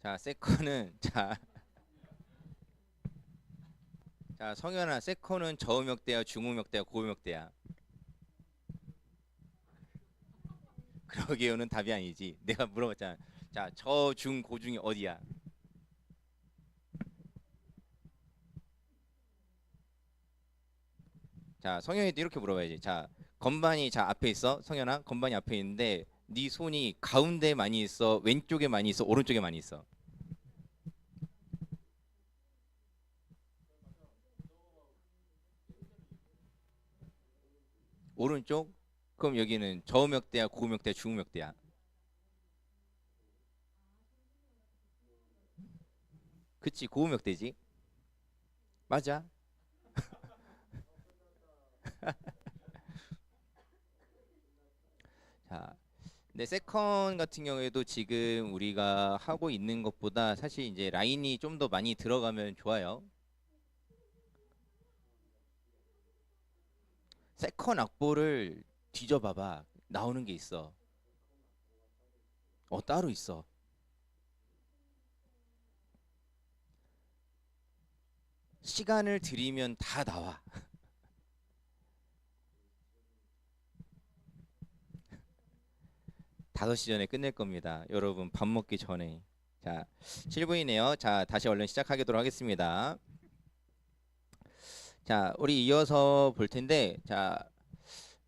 자, 세컨은 자, 성현아, 세컨은 저음역대야, 중음역대야, 고음역대야? 그러게요는 답이 아니지. 내가 물어봤잖아. 자, 저, 중, 고 중에 어디야? 자, 성현이도 이렇게 물어봐야지. 자, 건반이 앞에 있어. 성현아, 건반이 앞에 있는데 네 손이 가운데 많이 있어, 왼쪽에 많이 있어, 오른쪽에 많이 있어? 오른쪽? 그럼 여기는 저음역대야, 고음역대야, 중음역대야? 그치, 고음역대지. 맞아. 자, 근데 세컨 같은 경우에도 지금 우리가 하고 있는 것보다 사실 이제 라인이 좀 더 많이 들어가면 좋아요. 세컨 악보를 뒤져봐봐. 나오는 게 있어. 따로 있어. 시간을 들이면 다 나와. 5시 전에 끝낼 겁니다. 여러분 밥 먹기 전에. 자, 7분이네요. 자, 다시 얼른 시작하도록 하겠습니다. 자, 우리 이어서 볼 텐데, 자,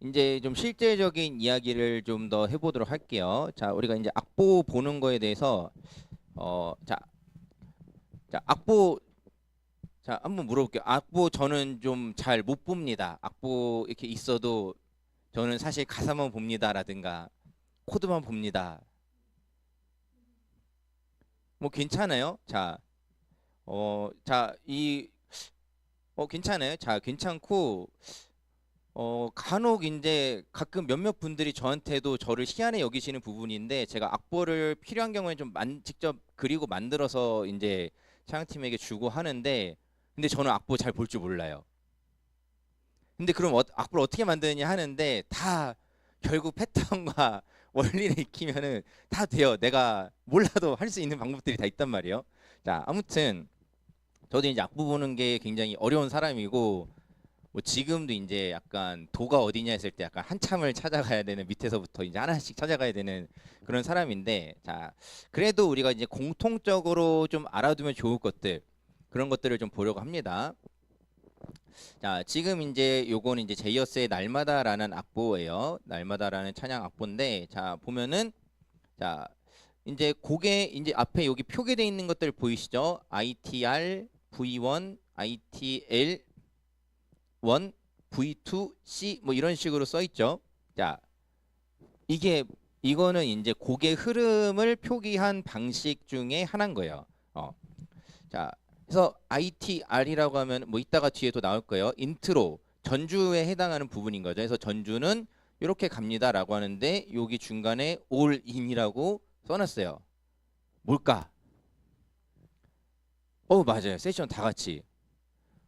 이제 좀 실제적인 이야기를 좀 더 해보도록 할게요. 자, 우리가 이제 악보 보는 거에 대해서, 자, 악보, 자, 한번 물어볼게요. 악보 저는 좀 잘 못 봅니다. 악보 이렇게 있어도 저는 사실 가사만 봅니다라든가 코드만 봅니다. 뭐 괜찮아요? 자, 괜찮아요? 자, 괜찮고, 간혹 이제 가끔 몇몇 분들이 저한테도 저를 희한해 여기시는 부분인데 제가 악보를 필요한 경우에 좀 직접 그리고 만들어서 이제 촬영팀에게 주고 하는데 근데 저는 악보 잘 볼 줄 몰라요. 근데 그럼 악보를 어떻게 만드느냐 하는데 다 결국 패턴과 원리를 익히면은 다 돼요. 내가 몰라도 할 수 있는 방법들이 다 있단 말이에요. 자, 아무튼 저도 이제 악보 보는 게 굉장히 어려운 사람이고 뭐 지금도 이제 약간 도가 어디냐 했을 때 약간 한참을 찾아가야 되는 밑에서부터 이제 하나씩 찾아가야 되는 그런 사람인데 자 그래도 우리가 이제 공통적으로 좀 알아두면 좋을 것들 그런 것들을 좀 보려고 합니다. 자 지금 이제 요거는 이제 제이어스의 날마다라는 악보예요. 날마다라는 찬양 악보인데 자 보면은 자 이제 곡에 이제 앞에 여기 표기되어 있는 것들 보이시죠? ITR, V1, ITL 1, V2, C 뭐 이런 식으로 써 있죠. 자, 이게 이거는 이제 곡의 흐름을 표기한 방식 중에 하나인 거예요. 자, 그래서 ITR이라고 하면 뭐 이따가 뒤에 또 나올 거예요. 인트로 전주에 해당하는 부분인 거죠. 그래서 전주는 이렇게 갑니다라고 하는데 여기 중간에 all in이라고 써놨어요. 뭘까? 맞아요. 세션 다 같이.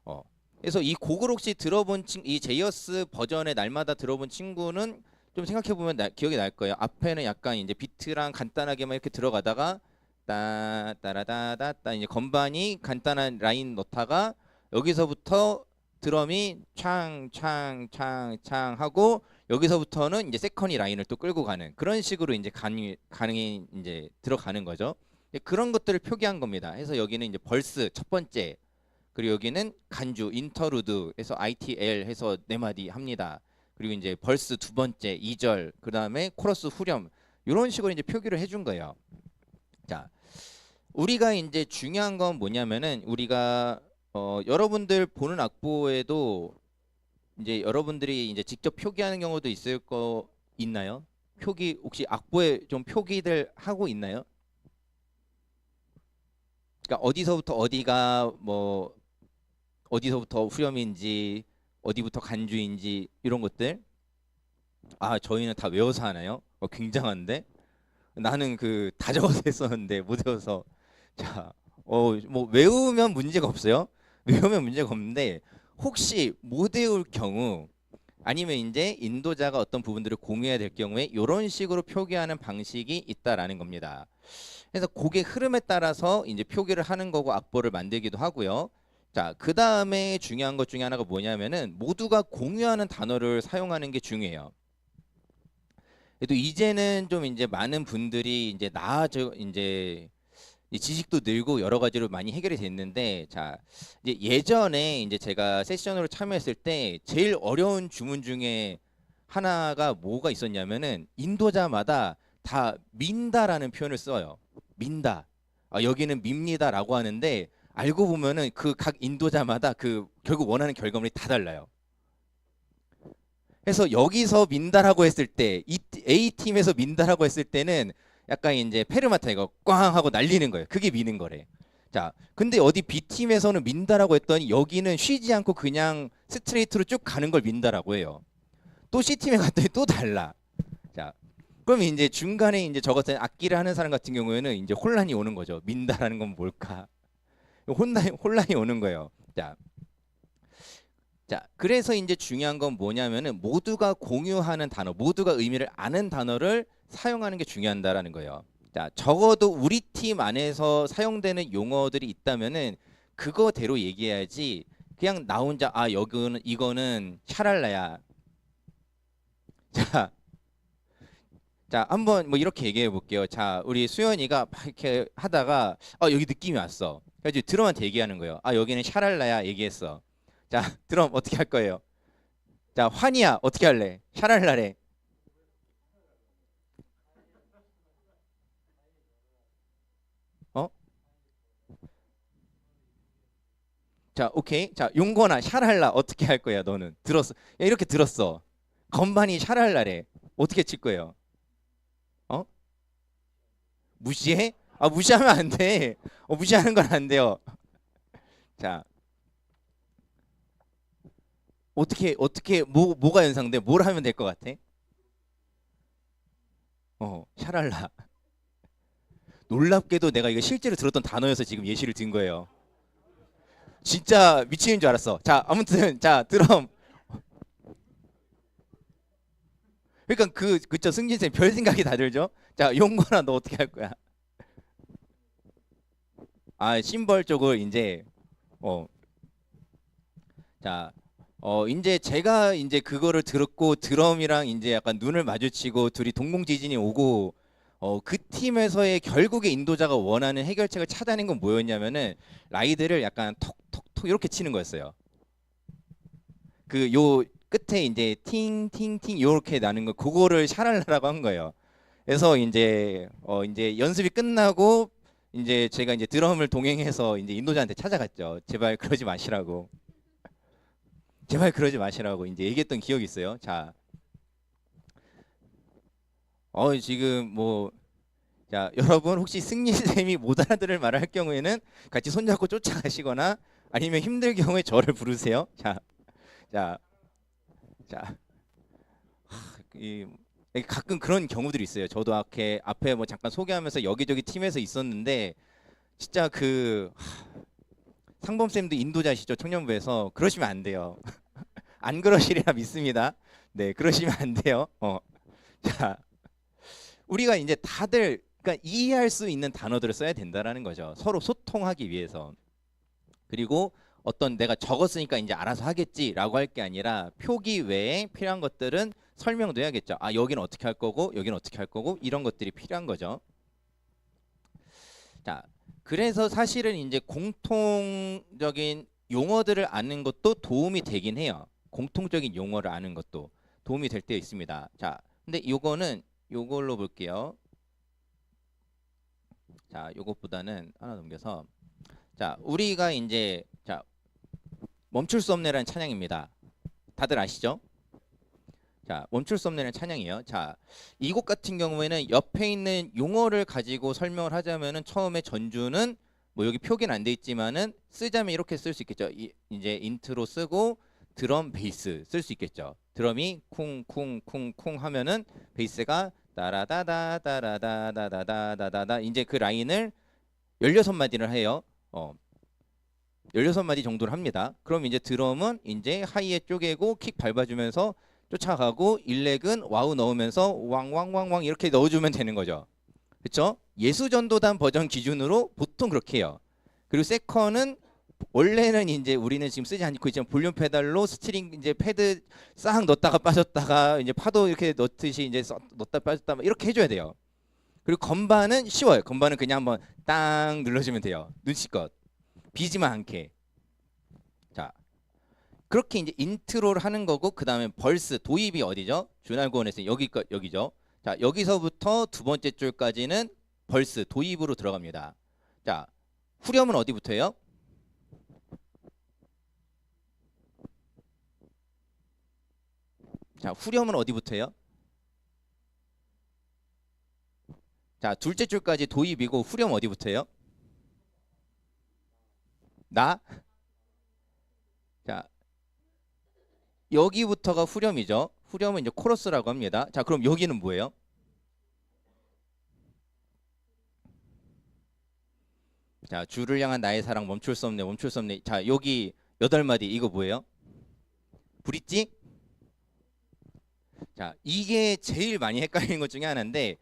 어. 그래서 이 곡을 혹시 들어본 이 제이어스 버전의 날마다 들어본 친구는 좀 생각해 보면 기억이 날 거예요. 앞에는 약간 이제 비트랑 간단하게만 이렇게 들어가다가 따라다다따 이제 건반이 간단한 라인 넣다가 여기서부터 드럼이 창창창창 하고 여기서부터는 이제 세컨이 라인을 또 끌고 가는 그런 식으로 이제 가능이 이제 들어가는 거죠. 그런 것들을 표기한 겁니다. 해서 여기는 이제 벌스 첫 번째 그리고 여기는 간주 인터루드 해서 ITL 해서 네 마디 합니다. 그리고 이제 벌스 두 번째 2절 그다음에 코러스 후렴 이런 식으로 이제 표기를 해준 거예요. 자, 우리가 이제 중요한 건 뭐냐면은 우리가 여러분들 보는 악보에도 이제 여러분들이 이제 직접 표기하는 경우도 있을 거 있나요? 표기 혹시 악보에 좀 표기들 하고 있나요? 그러니까 어디서부터 어디가 뭐 어디서부터 후렴인지 어디부터 간주인지 이런 것들 저희는 다 외워서 하나요? 굉장한데 나는 그 다 적어서 했었는데 못 외워서 뭐 외우면 문제가 없어요. 외우면 문제가 없는데 혹시 못 외울 경우 아니면 이제 인도자가 어떤 부분들을 공유해야 될 경우에 이런 식으로 표기하는 방식이 있다라는 겁니다. 그래서 곡의 흐름에 따라서 이제 표기를 하는 거고 악보를 만들기도 하고요. 자, 그 다음에 중요한 것 중에 하나가 뭐냐면은 모두가 공유하는 단어를 사용하는 게 중요해요. 그래도 이제는 좀 이제 많은 분들이 이제 나아져 이제 이 지식도 늘고 여러 가지로 많이 해결이 됐는데, 자, 이제 예전에 이제 제가 세션으로 참여했을 때 제일 어려운 주문 중에 하나가 뭐가 있었냐면은 인도자마다 다 민다라는 표현을 써요. 민다. 아, 여기는 밉니다라고 하는데 알고 보면은 그 각 인도자마다 그 결국 원하는 결과물이 다 달라요. 그래서 여기서 민다라고 했을 때, 이 A팀에서 민다라고 했을 때는 약간 이제 페르마타 이거 꽝 하고 날리는 거예요. 그게 미는 거래. 자, 근데 어디 B팀에서는 민다라고 했더니 여기는 쉬지 않고 그냥 스트레이트로 쭉 가는 걸 민다라고 해요. 또 C팀에 갔더니 또 달라. 자, 그럼 이제 중간에 이제 저 같은 악기를 하는 사람 같은 경우에는 이제 혼란이 오는 거죠. 민다라는 건 뭘까? 혼란이 오는 거예요. 자, 그래서 이제 중요한 건 뭐냐면은 모두가 공유하는 단어, 모두가 의미를 아는 단어를 사용하는 게 중요하다라는 거예요. 자, 적어도 우리 팀 안에서 사용되는 용어들이 있다면은 그거대로 얘기해야지 그냥 나 혼자 아, 여기는 이거는 샤랄라야. 자, 자, 한번 뭐 이렇게 얘기해 볼게요. 자, 우리 수연이가 막 이렇게 하다가 여기 느낌이 왔어. 그래서 드럼한테 얘기하는 거예요. 아, 여기는 샤랄라야 얘기했어. 자, 드럼 어떻게 할 거예요? 자, 환희야 어떻게 할래? 샤랄라래. 어? 자, 오케이. 자, 용건아 샤랄라 어떻게 할 거야? 너는 들었어? 야, 이렇게 들었어. 건반이 샤랄라래. 어떻게 칠 거예요? 어? 무시해? 아, 무시하면 안 돼. 무시하는 건 안 돼요. 자, 어떻게 뭐가 연상돼? 뭘 하면 될 것 같아? 샤랄라. 놀랍게도 내가 이거 실제로 들었던 단어여서 지금 예시를 든 거예요. 진짜 미치는 줄 알았어. 자, 아무튼 자, 드럼. 그러니까 그쵸, 승진 쌤 별 생각이 다 들죠? 자, 용건아 너 어떻게 할 거야? 아, 심벌 쪽을 이제 어, 자, 이제 제가 이제 그거를 들었고 드럼이랑 이제 약간 눈을 마주치고 둘이 동공지진이 오고 그 팀에서의 결국에 인도자가 원하는 해결책을 찾아낸 건 뭐였냐면은 라이드를 약간 톡톡톡 이렇게 치는 거였어요. 그 요 끝에 이제 팅팅팅 요렇게 나는 거 그거를 샤랄라라고 한 거예요. 그래서 이제 연습이 끝나고 이제 제가 이제 드럼을 동행해서 이제 인도자한테 찾아갔죠. 제발 그러지 마시라고. 제발 그러지 마시라고 이제 얘기했던 기억이 있어요. 자, 지금 뭐, 자, 여러분 혹시 승리 쌤이 못 알아들을 말을 할 경우에는 같이 손잡고 쫓아가시거나 아니면 힘들 경우에 저를 부르세요. 자, 자, 자, 이 가끔 그런 경우들이 있어요. 저도 앞에 뭐 잠깐 소개하면서 여기저기 팀에서 있었는데 진짜 상범 쌤도 인도자시죠, 청년부에서. 그러시면 안 돼요. 안 그러시리라 믿습니다. 네, 그러시면 안 돼요. 자, 우리가 이제 다들 그러니까 이해할 수 있는 단어들을 써야 된다라는 거죠. 서로 소통하기 위해서. 그리고 어떤 내가 적었으니까 이제 알아서 하겠지라고 할 게 아니라 표기 외에 필요한 것들은 설명도 해야겠죠. 아, 여기는 어떻게 할 거고 여기는 어떻게 할 거고 이런 것들이 필요한 거죠. 자, 그래서 사실은 이제 공통적인 용어들을 아는 것도 도움이 되긴 해요. 공통적인 용어를 아는 것도 도움이 될 때 있습니다. 자, 근데 요걸로 볼게요. 자, 요것보다는 하나 넘겨서 자, 우리가 이제 자, 멈출 수 없네라는 찬양입니다. 다들 아시죠? 자, 멈출 수 없네라는 찬양이에요. 자, 이 곡 같은 경우에는 옆에 있는 용어를 가지고 설명을 하자면은 처음에 전주는 뭐 여기 표기는 안 돼 있지만은 쓰자면 이렇게 쓸 수 있겠죠. 이제 인트로 쓰고 드럼 베이스 쓸 수 있겠죠. 드럼이 쿵쿵쿵쿵 하면은 베이스가 따라다다 따라다다다다다다 이제 그 라인을 16마디를 해요. 16마디 정도를 합니다. 그럼 이제 드럼은 이제 하이에 쪼개고 킥 밟아주면서 쫓아가고 일렉은 와우 넣으면서 왕왕왕왕 이렇게 넣어주면 되는 거죠. 그렇죠? 예수전도단 버전 기준으로 보통 그렇게 해요. 그리고 세컨은 원래는 이제 우리는 지금 쓰지 않고 있지만 볼륨 페달로 스트링 이제 패드 싹 넣었다가 빠졌다가 이제 파도 이렇게 넣듯이 이제 넣었다 빠졌다 이렇게 해줘야 돼요. 그리고 건반은 쉬워요. 건반은 그냥 한번 땅 눌러주면 돼요. 눈치껏 비지만 않게. 자, 그렇게 이제 인트로를 하는 거고 그 다음에 벌스 도입이 어디죠? 준알고원에서 여기죠. 자, 여기서부터 두 번째 줄까지는 벌스 도입으로 들어갑니다. 자, 후렴은 어디부터예요? 자, 후렴은 어디부터예요? 자, 둘째 줄까지 도입이고 후렴 어디부터예요? 나? 자, 여기부터가 후렴이죠. 후렴은 이제 코러스라고 합니다. 자, 그럼 여기는 뭐예요? 자, 주를 향한 나의 사랑 멈출 수 없네, 멈출 수 없네. 자, 여기 8마디 이거 뭐예요? 브릿지? 자, 이게 제일 많이 헷갈리는 것 중에 하나인데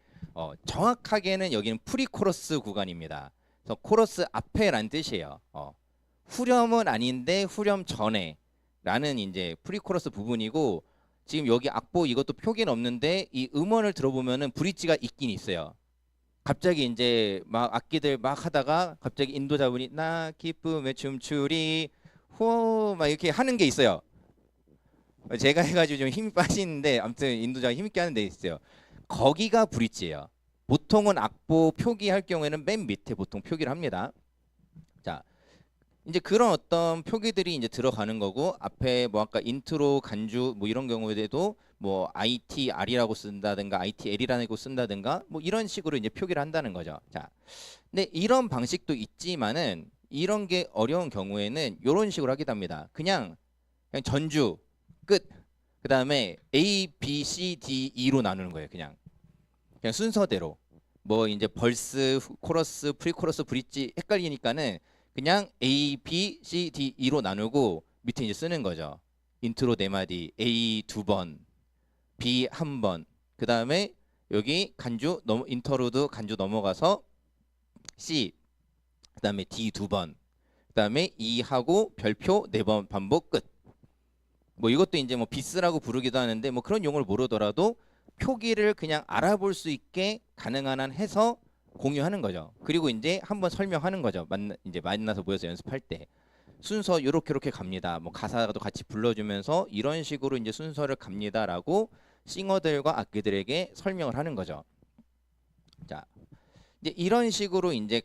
정확하게는 여기는 프리코러스 구간입니다. 그래서 코러스 앞에란 뜻이에요. 후렴은 아닌데 후렴 전에 라는 이제 프리코러스 부분이고 지금 여기 악보 이것도 표기는 없는데 이 음원을 들어보면은 브릿지가 있긴 있어요. 갑자기 이제 막 악기들 막 하다가 갑자기 인도자분이 나 기쁨에 춤추리 호막 이렇게 하는 게 있어요. 제가 해가지고 좀 힘이 빠지는데 아무튼 인도자가 힘있게 하는 데 있어요. 거기가 브릿지예요. 보통은 악보 표기할 경우에는 맨 밑에 보통 표기를 합니다. 자, 이제 그런 어떤 표기들이 이제 들어가는 거고 앞에 뭐 아까 인트로 간주 뭐 이런 경우에도 뭐 ITR이라고 쓴다든가 ITL이라고 쓴다든가 뭐 이런 식으로 이제 표기를 한다는 거죠. 자, 근데 이런 방식도 있지만은 이런 게 어려운 경우에는 이런 식으로 하기도 합니다. 그냥 전주 끝. 그 다음에 A, B, C, D, E로 나누는 거예요. 그냥 순서대로. 뭐 이제 벌스, 코러스, 프리코러스, 브릿지 헷갈리니까는 그냥 A, B, C, D, E로 나누고 밑에 이제 쓰는 거죠. 인트로 4마디, A 2번, B 1번. 그 다음에 여기 간주 인터루드 간주 넘어가서 C. 그 다음에 D 2번. 그 다음에 E 하고 별표 4번 반복 끝. 뭐 이것도 이제 뭐 비스라고 부르기도 하는데 뭐 그런 용어를 모르더라도 표기를 그냥 알아볼 수 있게 가능한 한 해서 공유하는 거죠. 그리고 이제 한번 설명하는 거죠. 이제 만나서 모여서 연습할 때 순서 요렇게 갑니다. 뭐 가사도 같이 불러주면서 이런 식으로 이제 순서를 갑니다라고 싱어들과 악기들에게 설명을 하는 거죠. 자, 이제 이런 식으로 이제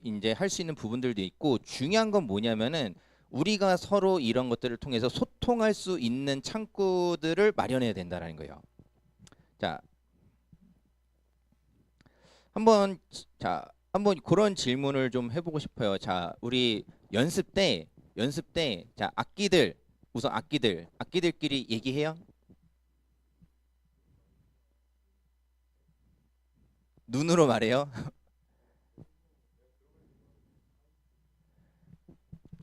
이제 할 수 있는 부분들도 있고 중요한 건 뭐냐면은 우리가 서로 이런 것들을 통해서 소통할 수 있는 창구들을 마련해야 된다는 거예요. 자, 한번 그런 질문을 좀 해보고 싶어요. 자, 우리 연습 때 자, 우선 악기들끼리 얘기해요? 눈으로 말해요?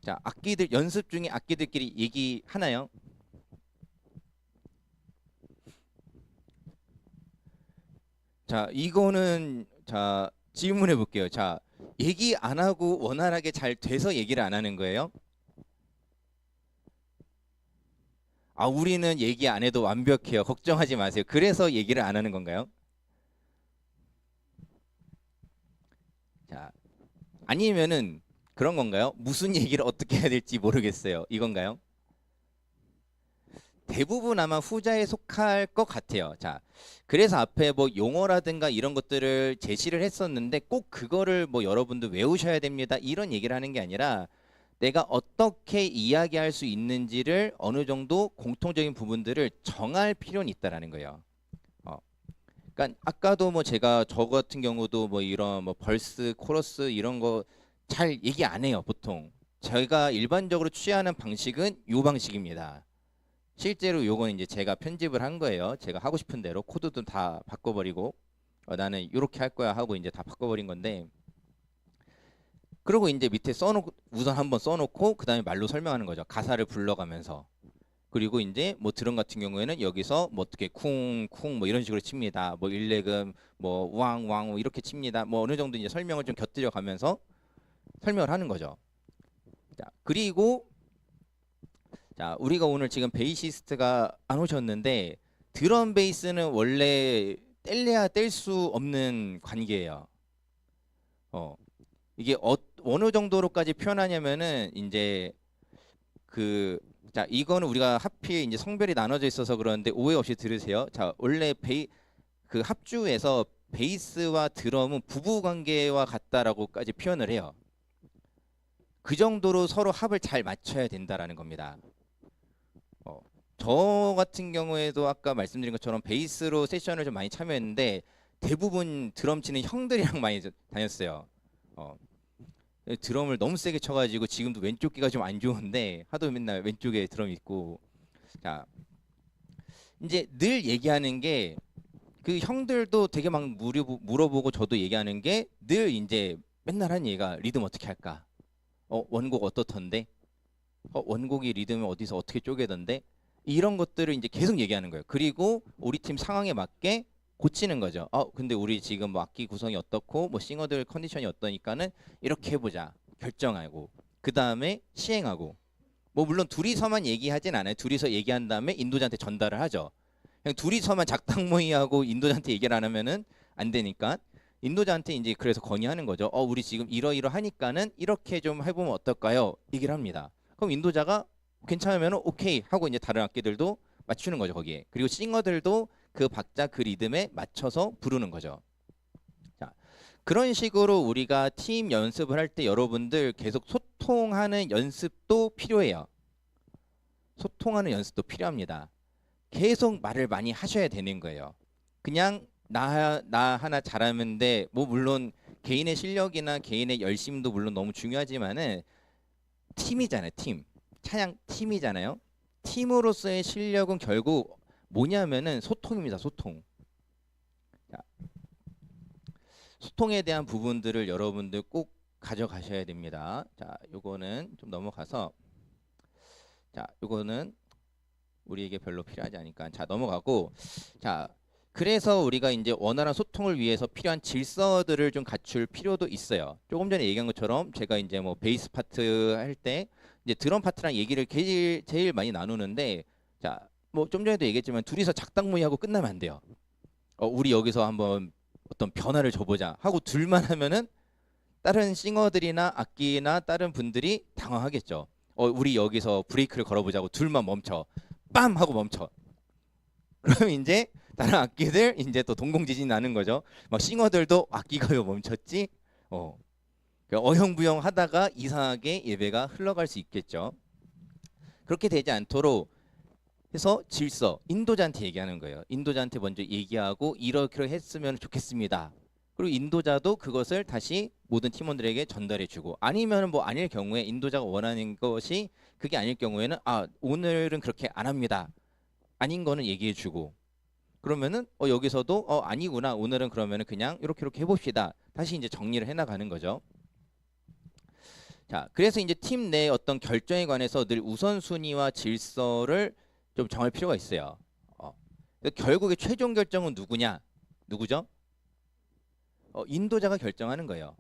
자, 연습 중에 악기들끼리 얘기하나요? 자, 이거는 자, 질문해 볼게요. 자, 얘기 안 하고 원활하게 잘 돼서 얘기를 안 하는 거예요? 아, 우리는 얘기 안 해도 완벽해요. 걱정하지 마세요. 그래서 얘기를 안 하는 건가요? 자, 아니면은 그런 건가요? 무슨 얘기를 어떻게 해야 될지 모르겠어요. 이건가요? 대부분 아마 후자에 속할 것 같아요. 자, 그래서 앞에 뭐 용어라든가 이런 것들을 제시를 했었는데 꼭 그거를 뭐 여러분도 외우셔야 됩니다. 이런 얘기를 하는 게 아니라 내가 어떻게 이야기할 수 있는지를 어느 정도 공통적인 부분들을 정할 필요는 있다라는 거예요. 그러니까 아까도 뭐 제가 저 같은 경우도 뭐 이런 뭐 벌스, 코러스 이런 거 잘 얘기 안 해요, 보통. 제가 일반적으로 취하는 방식은 요 방식입니다. 실제로 요건 이제 제가 편집을 한 거예요. 제가 하고 싶은 대로 코드도 다 바꿔버리고 나는 이렇게 할 거야 하고 이제 다 바꿔버린 건데 그리고 이제 밑에 우선 한번 써놓고 그 다음에 말로 설명하는 거죠. 가사를 불러가면서 그리고 이제 뭐 드럼 같은 경우에는 여기서 뭐 어떻게 쿵쿵 뭐 이런 식으로 칩니다. 뭐 일렉은 뭐 왕왕 뭐 이렇게 칩니다. 뭐 어느 정도 이제 설명을 좀 곁들여 가면서 설명을 하는 거죠. 자, 그리고 자, 우리가 오늘 지금 베이시스트가 안 오셨는데 드럼 베이스는 원래 뗄래야 뗄 수 없는 관계예요. 이게 어느 정도로까지 표현하냐면은 이제 그 자, 이거는 우리가 하필 이제 성별이 나눠져 있어서 그러는데 오해 없이 들으세요. 자, 원래 그 합주에서 베이스와 드럼은 부부 관계와 같다라고까지 표현을 해요. 그 정도로 서로 합을 잘 맞춰야 된다라는 겁니다. 저 같은 경우에도 아까 말씀드린 것처럼 베이스로 세션을 좀 많이 참여했는데 대부분 드럼 치는 형들이랑 많이 다녔어요. 드럼을 너무 세게 쳐가지고 지금도 왼쪽 귀가 좀 안 좋은데 하도 맨날 왼쪽에 드럼 있고. 자, 이제 늘 얘기하는 게 그 형들도 되게 막 물어보고 저도 얘기하는 게 늘 이제 맨날 하는 얘기가 리듬 어떻게 할까? 원곡 어떻던데? 원곡이 리듬을 어디서 어떻게 쪼개던데? 이런 것들을 이제 계속 얘기하는 거예요. 그리고 우리 팀 상황에 맞게 고치는 거죠. 근데 우리 지금 뭐 악기 구성이 어떻고 뭐 싱어들 컨디션이 어떠니까는 이렇게 해보자. 결정하고 그 다음에 시행하고. 뭐 물론 둘이서만 얘기하진 않아요. 둘이서 얘기한 다음에 인도자한테 전달을 하죠. 그냥 둘이서만 작당 모의하고 인도자한테 얘기를 안 하면은 안 되니까 인도자한테 이제 그래서 건의하는 거죠. 우리 지금 이러이러하니까는 이렇게 좀 해보면 어떨까요? 얘기를 합니다. 그럼 인도자가 괜찮으면 오케이 하고 이제 다른 악기들도 맞추는 거죠 거기에. 그리고 싱어들도 그 박자 그 리듬에 맞춰서 부르는 거죠. 자, 그런 식으로 우리가 팀 연습을 할 때 여러분들 계속 소통하는 연습도 필요해요. 소통하는 연습도 필요합니다. 계속 말을 많이 하셔야 되는 거예요. 그냥 나 하나 잘하면 돼. 뭐 물론 개인의 실력이나 개인의 열심도 물론 너무 중요하지만은 팀이잖아요. 팀. 찬양 팀이잖아요. 팀으로서의 실력은 결국 뭐냐면은 소통입니다. 소통. 자, 소통에 대한 부분들을 여러분들 꼭 가져가셔야 됩니다. 자, 요거는 좀 넘어가서 자, 요거는 우리에게 별로 필요하지 않으니까 자 넘어가고 자 그래서 우리가 이제 원활한 소통을 위해서 필요한 질서들을 좀 갖출 필요도 있어요. 조금 전에 얘기한 것처럼 제가 이제 뭐 베이스 파트 할 때 이제 드럼 파트랑 얘기를 제일 많이 나누는데 자 뭐 좀 전에도 얘기했지만 둘이서 작당 모의하고 끝나면 안 돼요. 우리 여기서 한번 어떤 변화를 줘보자 하고 둘만 하면은 다른 싱어들이나 악기나 다른 분들이 당황하겠죠. 우리 여기서 브레이크를 걸어보자고 둘만 멈춰. 빰 하고 멈춰. 그럼 이제 다른 악기들 이제 또 동공지진이 나는 거죠. 막 싱어들도 악기가 왜 멈췄지? 어영부영 하다가 이상하게 예배가 흘러갈 수 있겠죠. 그렇게 되지 않도록 해서 질서, 인도자한테 얘기하는 거예요. 인도자한테 먼저 얘기하고 이렇게 했으면 좋겠습니다. 그리고 인도자도 그것을 다시 모든 팀원들에게 전달해주고 아니면 뭐 아닐 경우에 인도자가 원하는 것이 그게 아닐 경우에는 오늘은 그렇게 안 합니다. 아닌 거는 얘기해주고 그러면은 여기서도 아니구나 오늘은 그러면은 그냥 이렇게 해봅시다. 다시 이제 정리를 해나가는 거죠. 자, 그래서 이제 팀 내 어떤 결정에 관해서 늘 우선순위와 질서를 좀 정할 필요가 있어요. 결국에 최종 결정은 누구냐? 누구죠? 인도자가 결정하는 거예요.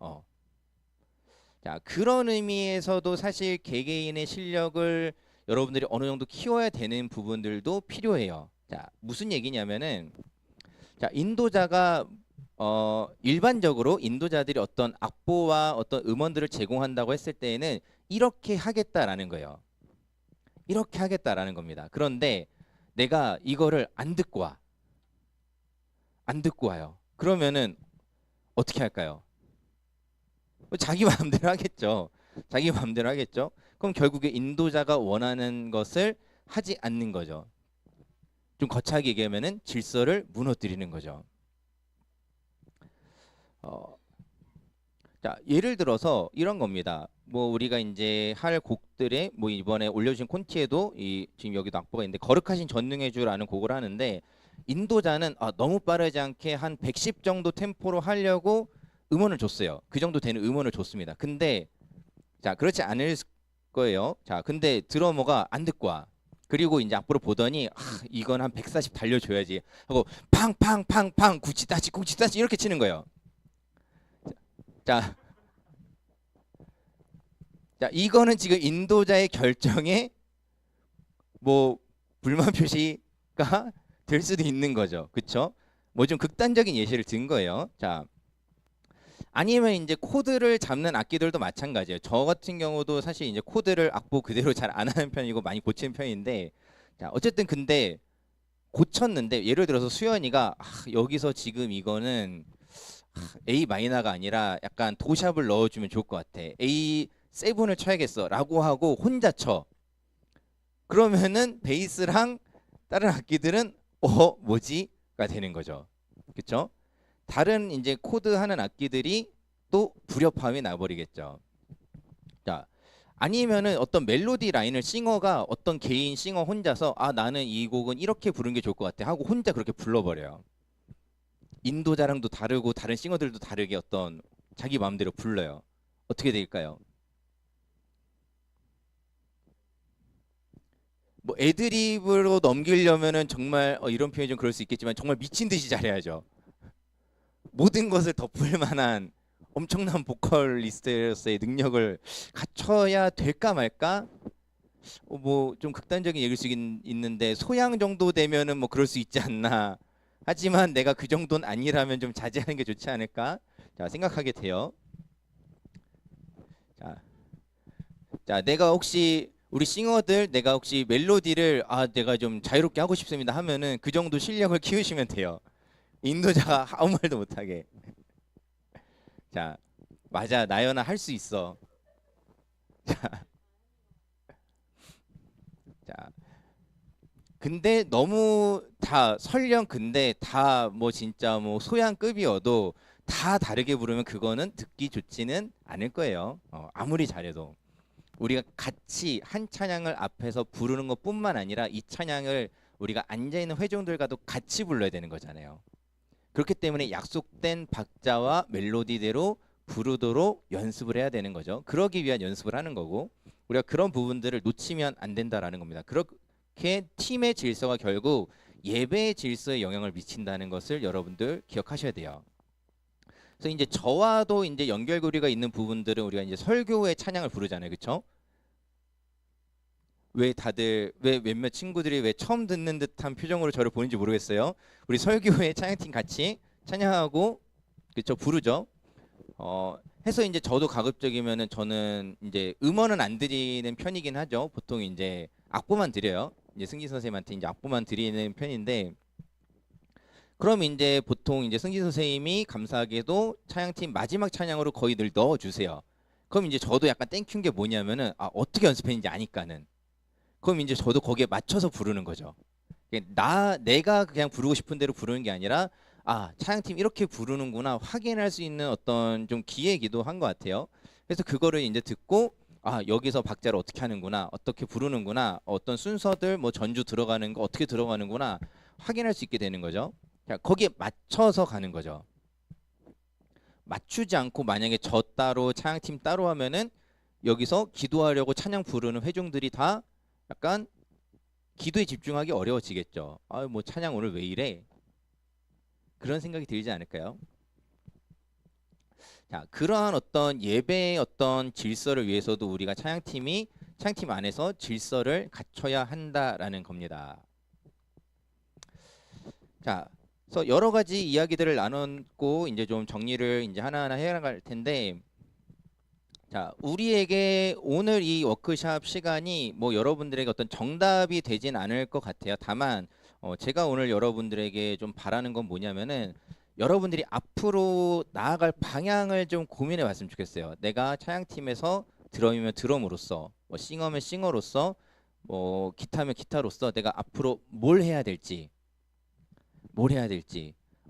자, 그런 의미에서도 사실 개개인의 실력을 여러분들이 어느 정도 키워야 되는 부분들도 필요해요. 자, 무슨 얘기냐면은 자, 인도자가 일반적으로 인도자들이 어떤 악보와 어떤 음원들을 제공한다고 했을 때에는 이렇게 하겠다라는 거예요. 이렇게 하겠다라는 겁니다. 그런데 내가 이거를 안 듣고 와. 안 듣고 와요. 그러면은 어떻게 할까요? 자기 마음대로 하겠죠. 자기 마음대로 하겠죠. 그럼 결국에 인도자가 원하는 것을 하지 않는 거죠. 좀 거창하게 얘기하면은 질서를 무너뜨리는 거죠. 자, 예를 들어서 이런 겁니다. 뭐 우리가 이제 할 곡들에 뭐 이번에 올려주신 콘티에도 지금 여기도 악보가 있는데 거룩하신 전능의 주라는 곡을 하는데 인도자는 너무 빠르지 않게 한 110 정도 템포로 하려고 음원을 줬어요. 그 정도 되는 음원을 줬습니다. 근데 자 그렇지 않을 거예요. 자 근데 드러머가 안 듣고 와. 그리고 이제 앞으로 보더니 이건 한 140 달려줘야지 하고 팡팡팡팡 구치다치 구치다치 이렇게 치는 거예요. 자, 자 이거는 지금 인도자의 결정에 뭐 불만 표시가 될 수도 있는 거죠. 그쵸? 뭐 좀 극단적인 예시를 든 거예요. 자, 아니면 이제 코드를 잡는 악기들도 마찬가지예요. 저 같은 경우도 사실 이제 코드를 악보 그대로 잘 안 하는 편이고 많이 고치는 편인데, 자, 어쨌든 근데 고쳤는데 예를 들어서 수연이가 여기서 지금 이거는 A 마이너가 아니라 약간 도샵을 넣어주면 좋을 것 같아. A 7을 쳐야겠어라고 하고 혼자 쳐. 그러면은 베이스랑 다른 악기들은 뭐지가 되는 거죠. 그렇죠? 다른 이제 코드 하는 악기들이 또 불협화음이 나버리겠죠. 자, 아니면은 어떤 멜로디 라인을 싱어가 어떤 개인 싱어 혼자서 나는 이 곡은 이렇게 부르는 게 좋을 것 같아 하고 혼자 그렇게 불러버려요. 인도자랑도 다르고 다른 싱어들도 다르게 어떤 자기 마음대로 불러요. 어떻게 될까요? 뭐 애드립으로 넘기려면은 정말 이런 표현이 좀 그럴 수 있겠지만 정말 미친 듯이 잘해야죠. 모든 것을 덮을 만한 엄청난 보컬리스트로서의 능력을 갖춰야 될까 말까? 뭐 좀 극단적인 얘기일 수 있는데 소양 정도 되면은 뭐 그럴 수 있지 않나. 하지만 내가 그 정도는 아니라면 좀 자제하는 게 좋지 않을까? 자, 생각하게 돼요. 자, 자, 내가 혹시 우리 싱어들 내가 혹시 멜로디를 내가 좀 자유롭게 하고 싶습니다 하면은 그 정도 실력을 키우시면 돼요. 인도자가 아무 말도 못하게. 자, 맞아, 나연아 할 수 있어. 자, 근데 너무 다 설령 근데 다 뭐 진짜 뭐 소양급이어도 다 다르게 부르면 그거는 듣기 좋지는 않을 거예요. 아무리 잘해도 우리가 같이 한 찬양을 앞에서 부르는 것뿐만 아니라 이 찬양을 우리가 앉아 있는 회중들과도 같이 불러야 되는 거잖아요. 그렇기 때문에 약속된 박자와 멜로디대로 부르도록 연습을 해야 되는 거죠. 그러기 위한 연습을 하는 거고 우리가 그런 부분들을 놓치면 안 된다라는 겁니다. 그렇게 팀의 질서가 결국 예배의 질서에 영향을 미친다는 것을 여러분들 기억하셔야 돼요. 그래서 이제 저와도 이제 연결고리가 있는 부분들은 우리가 이제 설교의 찬양을 부르잖아요. 그렇죠? 왜 다들 왜 몇몇 친구들이 왜 처음 듣는 듯한 표정으로 저를 보는지 모르겠어요. 우리 설교회 찬양팀 같이 찬양하고 그쵸 부르죠. 해서 이제 저도 가급적이면은 저는 이제 음원은 안 드리는 편이긴 하죠. 보통 이제 악보만 드려요. 이제 승진 선생님한테 이제 악보만 드리는 편인데 그럼 이제 보통 이제 승진 선생님이 감사하게도 찬양팀 마지막 찬양으로 거의 늘 넣어 주세요. 그럼 이제 저도 약간 땡큐인 게 뭐냐면은 어떻게 연습했는지 아니까는 그럼 이제 저도 거기에 맞춰서 부르는 거죠. 내가 그냥 부르고 싶은 대로 부르는 게 아니라 차양팀 이렇게 부르는구나 확인할 수 있는 어떤 좀 기회이기도 한 것 같아요. 그래서 그거를 이제 듣고 여기서 박자를 어떻게 하는구나 어떻게 부르는구나 어떤 순서들 뭐 전주 들어가는 거 어떻게 들어가는구나 확인할 수 있게 되는 거죠. 자, 거기에 맞춰서 가는 거죠. 맞추지 않고 만약에 저 따로 찬양팀 따로 하면은 여기서 기도하려고 찬양 부르는 회중들이 다 약간 기도에 집중하기 어려워지겠죠. 뭐 찬양 오늘 왜 이래? 그런 생각이 들지 않을까요? 자, 그러한 어떤 예배의 어떤 질서를 위해서도 우리가 찬양팀 안에서 질서를 갖춰야 한다라는 겁니다. 자, 그래서 여러 가지 이야기들을 나눴고 이제 좀 정리를 이제 하나하나 해야 할 텐데 자, 우리에게 오늘 이 워크샵 시간이 뭐 여러분들에게 어떤 정답이 되진 않을 것 같아요. 다만 제가 오늘 여러분들에게 좀 바라는 건 뭐냐면은 여러분들이 앞으로 나아갈 방향을 좀 고민해 봤으면 좋겠어요. 내가 차양팀에서 드럼이면 드럼으로서 뭐 싱어면 싱어로서 뭐 기타면 기타로서 내가 앞으로 뭘 해야 될지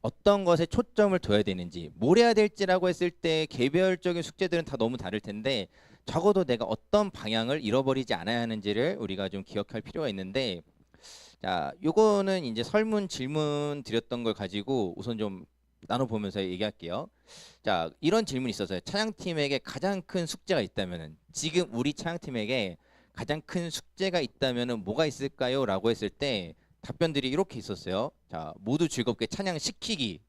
어떤 것에 초점을 둬야 되는지 뭘 해야 될지라고 했을 때 개별적인 숙제들은 다 너무 다를 텐데 적어도 내가 어떤 방향을 잃어버리지 않아야 하는지를 우리가 좀 기억할 필요가 있는데 자, 요거는 이제 설문 질문 드렸던 걸 가지고 우선 좀 나눠보면서 얘기할게요. 자, 이런 질문이 있었어요. 찬양팀에게 가장 큰 숙제가 있다면은 지금 우리 찬양팀에게 가장 큰 숙제가 있다면은 뭐가 있을까요? 라고 했을 때 답변들이 이렇게 있었어요. 자, 모두 즐겁게 찬양시키기.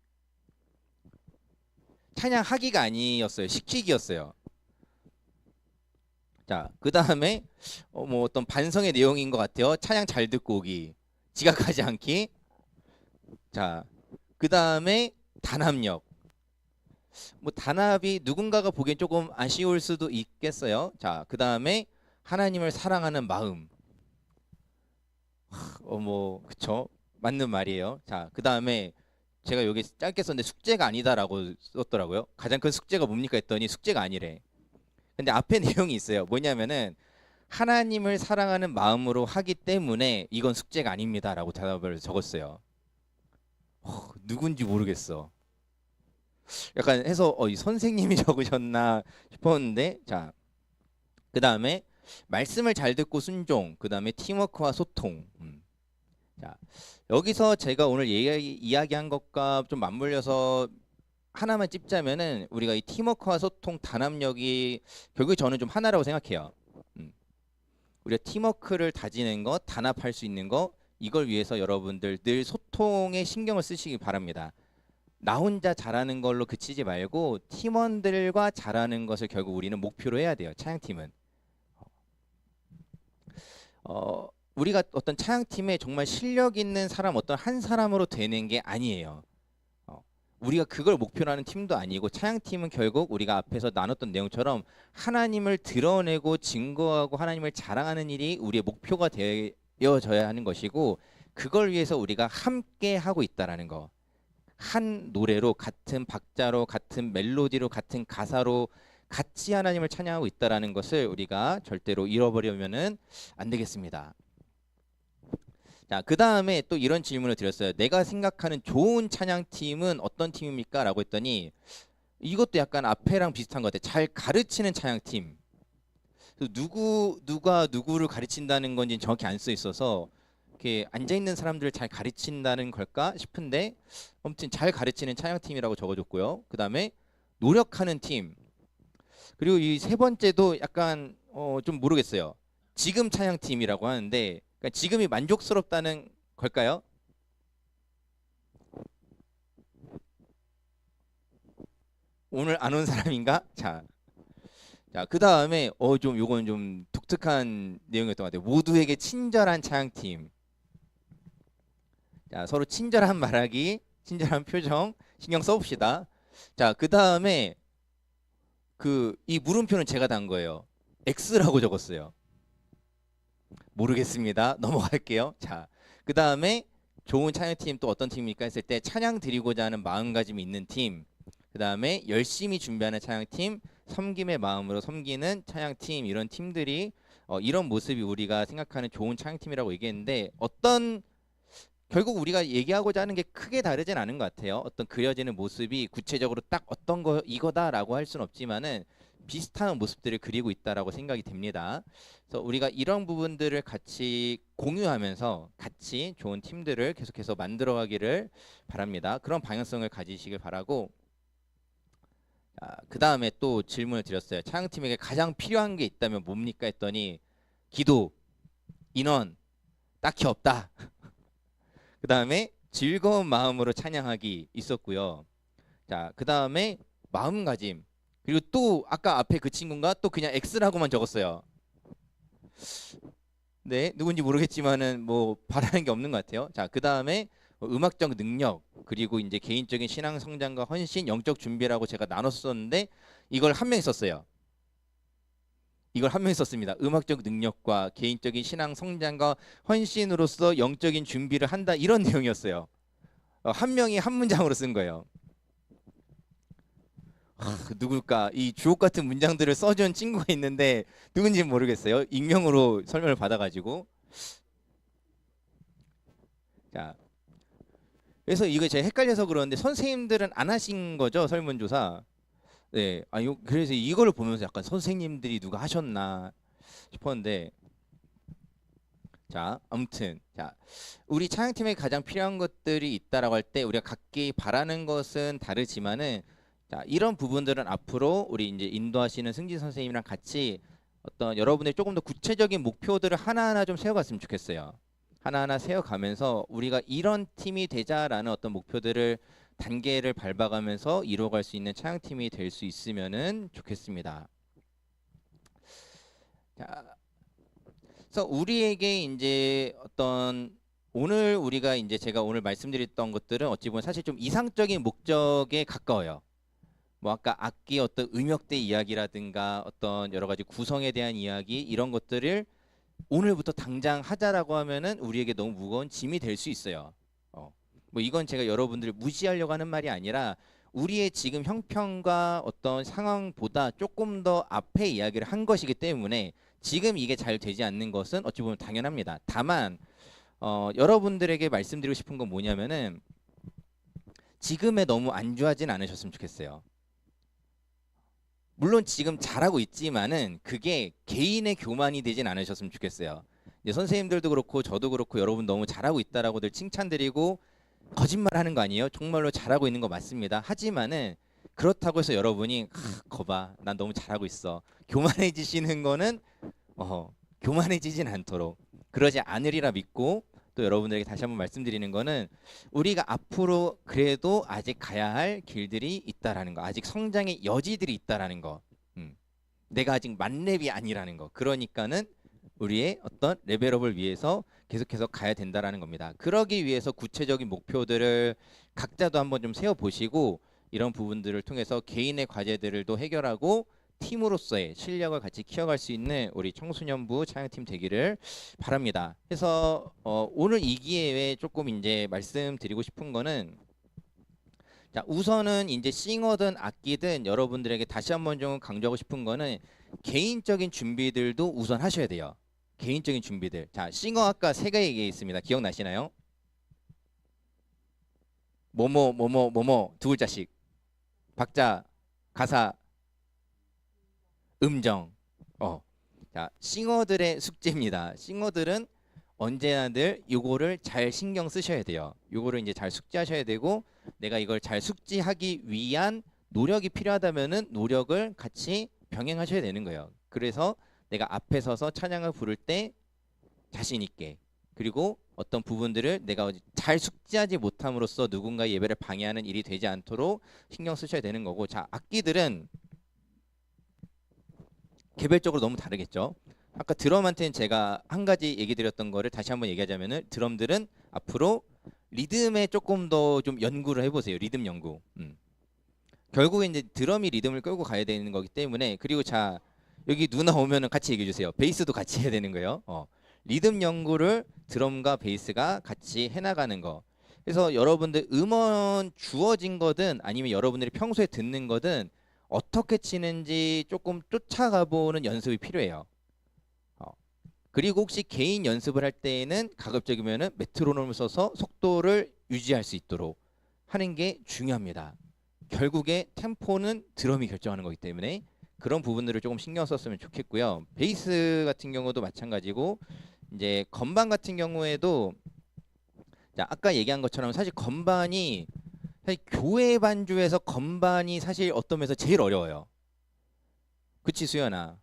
찬양하기가 아니었어요. 시키기였어요. 자, 그 다음에 뭐 어떤 반성의 내용인 것 같아요. 찬양 잘 듣고 오기. 지각하지 않기. 자, 그 다음에 단합력. 뭐 단합이 누군가가 보기엔 조금 아쉬울 수도 있겠어요. 자, 그 다음에 하나님을 사랑하는 마음. 뭐 그쵸? 맞는 말이에요. 자, 그 다음에 제가 여기 짧게 썼는데 숙제가 아니다라고 썼더라고요. 가장 큰 숙제가 뭡니까 했더니 숙제가 아니래. 근데 앞에 내용이 있어요. 뭐냐면은 하나님을 사랑하는 마음으로 하기 때문에 이건 숙제가 아닙니다라고 대답을 적었어요. 누군지 모르겠어. 약간 해서 이 선생님이 적으셨나 싶었는데, 자, 그 다음에 말씀을 잘 듣고 순종, 그 다음에 팀워크와 소통. 자, 여기서 제가 오늘 이야기한 것과 좀 맞물려서 하나만 찝자면은 우리가 이 팀워크와 소통, 단합력이 결국 저는 좀 하나라고 생각해요. 우리가 팀워크를 다지는 것, 단합할 수 있는 것, 이걸 위해서 여러분들 늘 소통에 신경을 쓰시기 바랍니다. 나 혼자 잘하는 걸로 그치지 말고 팀원들과 잘하는 것을 결국 우리는 목표로 해야 돼요. 차양팀은. 우리가 어떤 차양팀에 정말 실력 있는 사람 어떤 한 사람으로 되는 게 아니에요. 우리가 그걸 목표로 하는 팀도 아니고 차양팀은 결국 우리가 앞에서 나눴던 내용처럼 하나님을 드러내고 증거하고 하나님을 자랑하는 일이 우리의 목표가 되어져야 하는 것이고 그걸 위해서 우리가 함께 하고 있다라는 거. 한 노래로 같은 박자로 같은 멜로디로 같은 가사로 같이 하나님을 찬양하고 있다라는 것을 우리가 절대로 잃어버리면은 안 되겠습니다. 자, 그 다음에 또 이런 질문을 드렸어요. 내가 생각하는 좋은 찬양팀은 어떤 팀입니까? 라고 했더니 이것도 약간 앞에랑 비슷한 것 같아요. 잘 가르치는 찬양팀. 누가 누구를 가르친다는 건지 정확히 안 써 있어서 이렇게 앉아있는 사람들을 잘 가르친다는 걸까 싶은데 아무튼 잘 가르치는 찬양팀이라고 적어줬고요. 그 다음에 노력하는 팀. 그리고 이 세 번째도 약간 좀 모르겠어요. 지금 찬양팀이라고 하는데 그러니까 지금이 만족스럽다는 걸까요? 오늘 안 온 사람인가? 자, 그 다음에 좀 요건 좀 독특한 내용이었던 것 같아요. 모두에게 친절한 찬양팀. 자, 서로 친절한 말하기, 친절한 표정 신경 써봅시다. 자, 그 다음에 이 물음표는 제가 단 거예요. X라고 적었어요. 모르겠습니다. 넘어갈게요. 자, 그 다음에 좋은 찬양팀 또 어떤 팀입니까 했을 때 찬양 드리고자 하는 마음가짐이 있는 팀. 그 다음에 열심히 준비하는 찬양팀, 섬김의 마음으로 섬기는 찬양팀, 이런 팀들이 이런 모습이 우리가 생각하는 좋은 찬양팀이라고 얘기했는데 결국 우리가 얘기하고자 하는 게 크게 다르진 않은 것 같아요. 어떤 그려지는 모습이 구체적으로 딱 어떤 거 이거다라고 할 수는 없지만은 비슷한 모습들을 그리고 있다라고 생각이 됩니다. 그래서 우리가 이런 부분들을 같이 공유하면서 같이 좋은 팀들을 계속해서 만들어가기를 바랍니다. 그런 방향성을 가지시길 바라고 그 다음에 또 질문을 드렸어요. 찬양팀에게 가장 필요한 게 있다면 뭡니까 했더니 기도, 인원 딱히 없다. 그 다음에 즐거운 마음으로 찬양하기 있었고요. 자, 그 다음에 마음가짐. 그리고 또 아까 앞에 그 친구가 또 그냥 X라고만 적었어요. 네, 누군지 모르겠지만은 뭐 바라는 게 없는 것 같아요. 자, 그 다음에 음악적 능력, 그리고 이제 개인적인 신앙 성장과 헌신, 영적 준비라고 제가 나눴었는데 이걸 한 명이 썼어요. 이걸 한 명이 썼습니다. 음악적 능력과 개인적인 신앙 성장과 헌신으로서 영적인 준비를 한다, 이런 내용이었어요. 한 명이 한 문장으로 쓴 거예요. 누굴까? 이 주옥 같은 문장들을 써준 친구가 있는데 누군지는 모르겠어요. 익명으로 설명을 받아가지고. 자, 그래서 이거 제가 헷갈려서 그러는데 선생님들은 안 하신 거죠? 설문조사. 네, 그래서 이거를 보면서 약간 선생님들이 누가 하셨나 싶었는데, 자, 아무튼 자, 우리 찬양팀에 가장 필요한 것들이 있다라고 할 때 우리가 각기 바라는 것은 다르지만은 자, 이런 부분들은 앞으로 우리 이제 인도하시는 승진 선생님이랑 같이 어떤 여러분들이 조금 더 구체적인 목표들을 하나하나 좀 세워갔으면 좋겠어요. 하나하나 세워가면서 우리가 이런 팀이 되자라는 어떤 목표들을 단계를 밟아가면서 이루어갈 수 있는 차양팀이 될 수 있으면은 좋겠습니다. 자, 그래서 우리에게 이제 어떤 오늘 우리가 이제 제가 오늘 말씀드렸던 것들은 어찌 보면 사실 좀 이상적인 목적에 가까워요. 뭐 아까 악기 어떤 음역대 이야기라든가 어떤 여러 가지 구성에 대한 이야기 이런 것들을 오늘부터 당장 하자라고 하면은 우리에게 너무 무거운 짐이 될 수 있어요. 뭐 이건 제가 여러분들을 무시하려고 하는 말이 아니라 우리의 지금 형편과 어떤 상황보다 조금 더 앞에 이야기를 한 것이기 때문에 지금 이게 잘 되지 않는 것은 어찌 보면 당연합니다. 다만 여러분들에게 말씀드리고 싶은 건 뭐냐면은 지금에 너무 안주하진 않으셨으면 좋겠어요. 물론 지금 잘하고 있지만은 그게 개인의 교만이 되진 않으셨으면 좋겠어요. 이제 선생님들도 그렇고 저도 그렇고 여러분 너무 잘하고 있다라고들 칭찬드리고 거짓말하는 거 아니에요? 정말로 잘하고 있는 거 맞습니다. 하지만은 그렇다고 해서 여러분이 거봐 난 너무 잘하고 있어 교만해지시는 거는 교만해지진 않도록 그러지 않으리라 믿고 또 여러분들에게 다시 한번 말씀드리는 거는 우리가 앞으로 그래도 아직 가야 할 길들이 있다라는 거, 아직 성장의 여지들이 있다라는 거, 내가 아직 만렙이 아니라는 거. 그러니까는 우리의 어떤 레벨업을 위해서 계속해서 가야 된다라는 겁니다. 그러기 위해서 구체적인 목표들을 각자도 한번 좀 세워보시고 이런 부분들을 통해서 개인의 과제들도 해결하고 팀으로서의 실력을 같이 키워갈 수 있는 우리 청소년부 차양팀 되기를 바랍니다. 그래서 오늘 이 기회에 조금 이제 말씀드리고 싶은 거는 자, 우선은 이제 싱어든 악기든 여러분들에게 다시 한번 좀 강조하고 싶은 거는 개인적인 준비들도 우선 하셔야 돼요. 개인적인 준비들. 자, 싱어 아까 세 가지 얘기했습니다. 기억나시나요? 뭐뭐 뭐뭐 뭐뭐 두 글자씩. 박자, 가사, 음정. 자, 싱어들의 숙제입니다. 싱어들은 언제나 늘 요거를 잘 신경 쓰셔야 돼요. 요거를 이제 잘 숙지하셔야 되고 내가 이걸 잘 숙지하기 위한 노력이 필요하다면은 노력을 같이 병행하셔야 되는 거예요. 그래서 내가 앞에 서서 찬양을 부를 때 자신 있게 그리고 어떤 부분들을 내가 잘 숙지하지 못함으로써 누군가의 예배를 방해하는 일이 되지 않도록 신경 쓰셔야 되는 거고 자, 악기들은 개별적으로 너무 다르겠죠. 아까 드럼한테는 제가 한 가지 얘기 드렸던 거를 다시 한번 얘기하자면은 드럼들은 앞으로 리듬에 조금 더 좀 연구를 해보세요. 리듬 연구. 결국에 이제 드럼이 리듬을 끌고 가야 되는 거기 때문에 그리고 자 여기 누나 오면은 같이 얘기해 주세요. 베이스도 같이 해야 되는 거예요. 리듬 연구를 드럼과 베이스가 같이 해나가는 거. 그래서 여러분들 음원 주어진 거든 아니면 여러분들이 평소에 듣는 거든 어떻게 치는지 조금 쫓아가 보는 연습이 필요해요. 그리고 혹시 개인 연습을 할 때에는 가급적이면은 메트로놈을 써서 속도를 유지할 수 있도록 하는 게 중요합니다. 결국에 템포는 드럼이 결정하는 거기 때문에 그런 부분들을 조금 신경 썼으면 좋겠고요. 베이스 같은 경우도 마찬가지고 이제 건반 같은 경우에도 자, 아까 얘기한 것처럼 사실 건반이 사실 교회 반주에서 건반이 사실 어떤 면에서 제일 어려워요. 그치 수연아?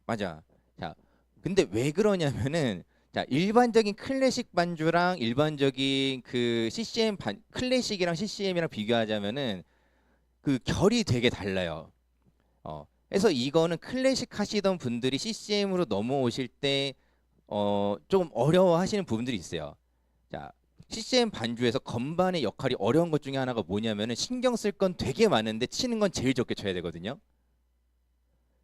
맞아. 자, 근데 왜 그러냐면은 자, 일반적인 클래식 반주랑 일반적인 그 CCM 클래식이랑 CCM이랑 비교하자면은 그 결이 되게 달라요. 그래서 이거는 클래식 하시던 분들이 CCM으로 넘어오실 때 조금 어려워하시는 부분들이 있어요. 자, CCM 반주에서 건반의 역할이 어려운 것 중에 하나가 뭐냐면은 신경 쓸 건 되게 많은데 치는 건 제일 적게 쳐야 되거든요.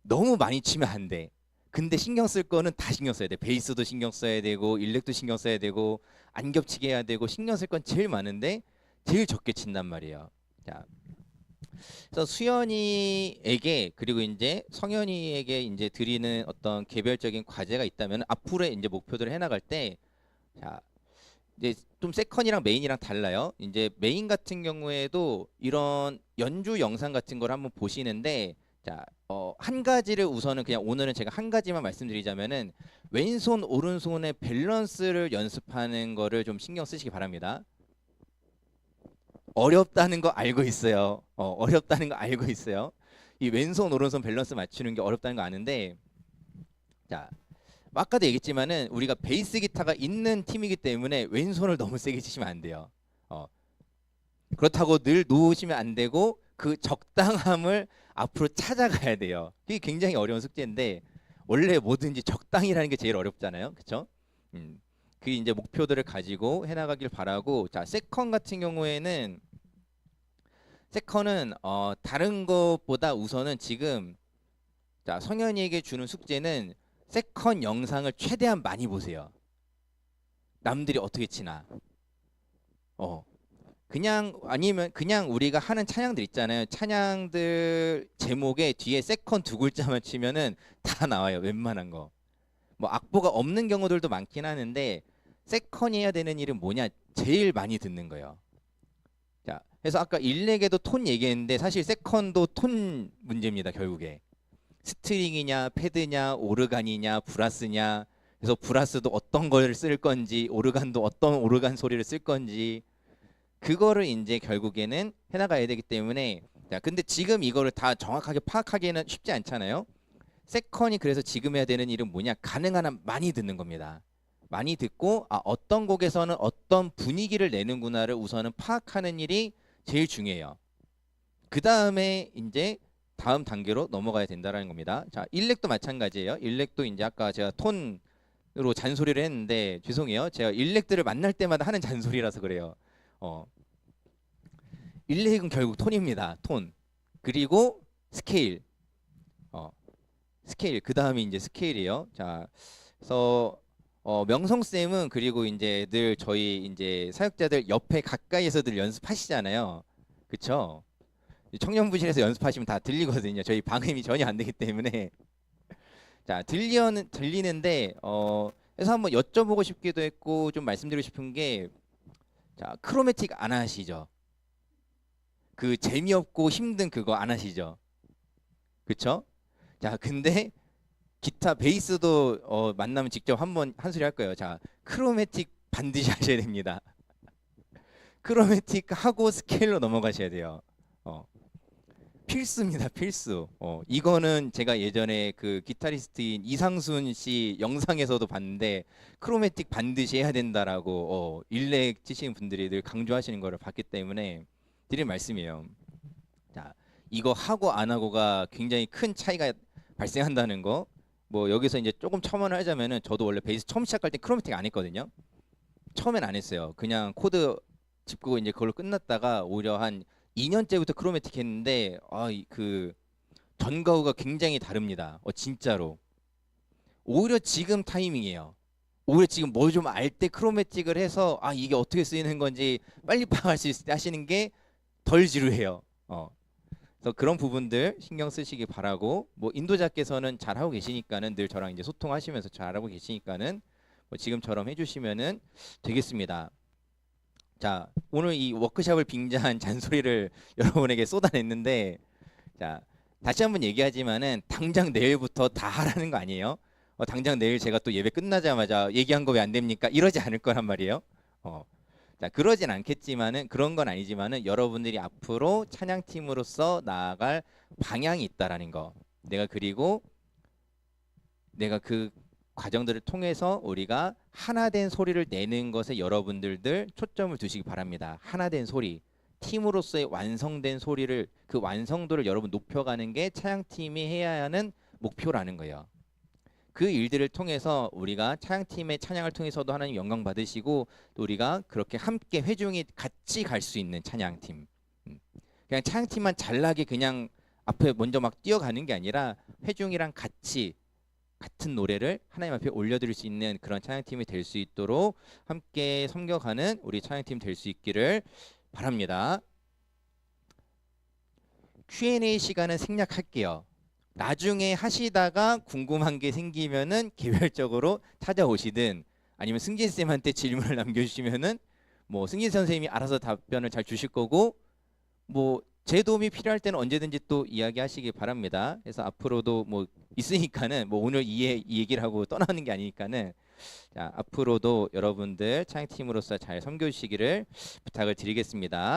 너무 많이 치면 안 돼. 근데 신경 쓸 거는 다 신경 써야 돼. 베이스도 신경 써야 되고 일렉도 신경 써야 되고 안 겹치게 해야 되고 신경 쓸 건 제일 많은데 제일 적게 친단 말이에요. 자, 그래서 수연이에게 그리고 이제 성현이에게 이제 드리는 어떤 개별적인 과제가 있다면 앞으로의 이제 목표들을 해나갈 때 자, 이제 좀 세컨이랑 메인이랑 달라요. 이제 메인 같은 경우에도 이런 연주 영상 같은 걸 한번 보시는데 자, 한 가지를 우선은 그냥 오늘은 제가 한 가지만 말씀드리자면은 왼손 오른손의 밸런스를 연습하는 거를 좀 신경 쓰시기 바랍니다. 어렵다는 거 알고 있어요. 어렵다는 거 알고 있어요. 이 왼손 오른손 밸런스 맞추는 게 어렵다는 거 아는데 자, 뭐 아까도 얘기했지만은 우리가 베이스 기타가 있는 팀이기 때문에 왼손을 너무 세게 치시면 안 돼요. 어, 그렇다고 늘 놓으시면 안 되고 그 적당함을 앞으로 찾아가야 돼요. 이게 굉장히 어려운 숙제인데 원래 뭐든지 적당이라는 게 제일 어렵잖아요. 그렇죠? 그 이제 목표들을 가지고 해나가길 바라고. 자, 세컨 같은 경우에는 세컨은 다른 것보다 우선은 지금 자, 성현이에게 주는 숙제는 세컨 영상을 최대한 많이 보세요. 남들이 어떻게 치나. 그냥 아니면 그냥 우리가 하는 찬양들 있잖아요. 찬양들 제목에 뒤에 세컨 두 글자만 치면은 다 나와요. 웬만한 거. 뭐 악보가 없는 경우들도 많긴 하는데 세컨이 해야 되는 일은 뭐냐? 제일 많이 듣는 거예요. 자, 그래서 아까 일렉에도 톤 얘기했는데 사실 세컨도 톤 문제입니다. 결국에. 스트링이냐, 패드냐, 오르간이냐, 브라스냐. 그래서 브라스도 어떤 걸 쓸 건지, 오르간도 어떤 오르간 소리를 쓸 건지. 그거를 이제 결국에는 해나가야 되기 때문에. 자, 근데 지금 이거를 다 정확하게 파악하기에는 쉽지 않잖아요. 세컨이 그래서 지금 해야 되는 일은 뭐냐? 가능한 한 많이 듣는 겁니다. 많이 듣고 어떤 곡에서는 어떤 분위기를 내는구나를 우선은 파악하는 일이 제일 중요해요. 그 다음에 이제 다음 단계로 넘어가야 된다는 겁니다. 자, 일렉도 마찬가지예요. 일렉도 이제 아까 제가 톤으로 잔소리를 했는데 죄송해요. 제가 일렉들을 만날 때마다 하는 잔소리라서 그래요. 일렉은 결국 톤입니다. 톤. 그리고 스케일. 스케일. 그 다음에 이제 스케일이에요. 자, 그래서 명성 쌤은 그리고 이제 늘 저희 이제 사역자들 옆에 가까이에서 늘 연습하시잖아요. 그쵸? 청년부실에서 연습하시면 다 들리거든요. 저희 방음이 전혀 안 되기 때문에. 자, 들리는데 그래서 한번 여쭤보고 싶기도 했고 좀 말씀드리고 싶은 게, 자, 크로매틱 안 하시죠? 그 재미없고 힘든 그거 안 하시죠? 그쵸? 자, 근데 기타 베이스도 만나면 직접 한번 한 소리 할 거예요. 자, 크로매틱 반드시 하셔야 됩니다. 크로매틱 하고 스케일로 넘어가셔야 돼요. 필수입니다. 필수. 이거는 제가 예전에 그 기타리스트인 이상순 씨 영상에서도 봤는데 크로매틱 반드시 해야 된다라고 일렉 치시는 분들이 늘 강조하시는 거를 봤기 때문에 드린 말씀이에요. 자, 이거 하고 안 하고가 굉장히 큰 차이가 발생한다는 거. 뭐 여기서 이제 조금 첨언을 하자면은 저도 원래 베이스 처음 시작할 때 크로매틱 안 했거든요. 처음엔 안 했어요. 그냥 코드 짚고 이제 그걸로 끝났다가 오히려 한 2년째부터 크로매틱 했는데 그 전거우가 굉장히 다릅니다. 진짜로. 오히려 지금 타이밍이에요. 오히려 지금 뭘 좀 알 때 크로매틱을 해서 이게 어떻게 쓰이는 건지 빨리 파악할 수 있을 때 하시는 게 덜 지루해요. 그래서 그런 부분들 신경 쓰시기 바라고, 뭐 인도자께서는 잘하고 계시니까는 늘 저랑 이제 소통하시면서 잘하고 계시니까는 뭐 지금처럼 해주시면은 되겠습니다. 자, 오늘 이 워크숍을 빙자한 잔소리를 여러분에게 쏟아냈는데, 자, 다시 한번 얘기하지만은 당장 내일부터 다 하라는 거 아니에요? 당장 내일 제가 또 예배 끝나자마자 얘기한 거 왜 안 됩니까? 이러지 않을 거란 말이에요. 자, 그러진 않겠지만은, 그런 건 아니지만은 여러분들이 앞으로 찬양팀으로서 나아갈 방향이 있다라는 거. 그리고 내가 그 과정들을 통해서 우리가 하나된 소리를 내는 것에 여러분들들 초점을 두시기 바랍니다. 하나된 소리, 팀으로서의 완성된 소리를, 그 완성도를 여러분 높여가는 게 찬양팀이 해야 하는 목표라는 거예요. 그 일들을 통해서 우리가 찬양팀의 찬양을 통해서도 하나님 영광 받으시고, 또 우리가 그렇게 함께 회중이 같이 갈 수 있는 찬양팀. 그냥 찬양팀만 잘나게 그냥 앞에 먼저 막 뛰어가는 게 아니라 회중이랑 같이 같은 노래를 하나님 앞에 올려드릴 수 있는 그런 찬양팀이 될 수 있도록 함께 섬겨가는 우리 찬양팀 될 수 있기를 바랍니다. Q&A 시간은 생략할게요. 나중에 하시다가 궁금한 게 생기면은 개별적으로 찾아오시든, 아니면 승진 쌤한테 질문을 남겨주시면은 뭐 승진 선생님이 알아서 답변을 잘 주실 거고, 뭐 제 도움이 필요할 때는 언제든지 또 이야기하시기 바랍니다. 그래서 앞으로도 뭐 있으니까는 뭐 오늘 이 얘기를 하고 떠나는 게 아니니까는, 자, 앞으로도 여러분들 찬양팀으로서 잘 섬겨주시기를 부탁을 드리겠습니다.